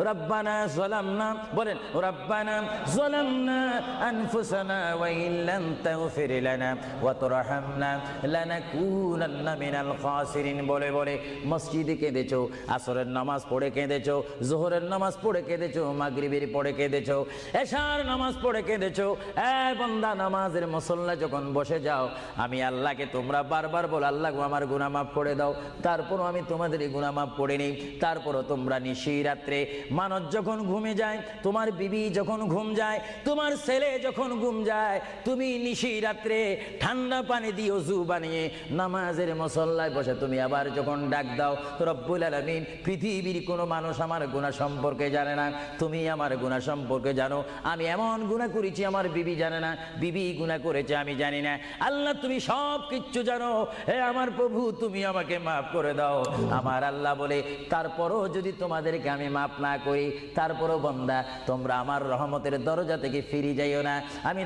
রব্বানা যালামনা বলেন রব্বানা যালামনা আনফুসানা ওয়া ইল্লাম তাগফির লানা ওয়া তুরহামনা লানাকুনান্না মিনাল খাসিরিন বলে বলে মসজিদে কেঁদেছো, আসরের নামাজ পড়ে কেঁদেছো, যোহরের নামাজ পড়ে কেঁদেছো, মাগরিবের পড়ে কেঁদেছো, এশার নামাজ পড়ে কেঁদেছো। এ বান্দা, নামাজের মুসল্লা যখন বসে যাও, আমি আল্লাহকে তোমরা বারবার বল, আল্লাহ আমার গুনাহ মাফ করে দাও। তারপরও আমি তোমাদের গুনাহ মাফ করে নেই। তারপরও তোমরা নিশি রাত্রে, মানুষ যখন ঘুমে যায়, তোমার বিবি যখন ঘুম যায়, তোমার ছেলে যখন ঘুম যায়, তুমি নিশি রাত্রে ঠান্ডা পানি দিয়ে ওযু বানিয়ে নামাজের মুসল্লায় বসে তুমি আবার যখন ডাক দাও, রব্বুল আলামিন, পৃথিবীর কোনো মানুষ আমার গুনাহ সম্পর্কে জানে না, তুমি আমার গুনাহ সম্পর্কে জানো। আমি এমন গুনাহ করেছি আমার বিবি জানে না, বিবি গুনাহ করেছে আমি জানি না। আল্লাহ তুমি সব কিচ্ছু জানো। হে আমার প্রভু, তুমি আমাকে মাফ করে দাও। আমার আল্লাহ বলে, তারপরও যদি তোমাদেরকে আমি মাফ না করি, তারপরও বান্দা তোমরা আমার রহমতের দরজা থেকে ফিরে যাইও না। আমি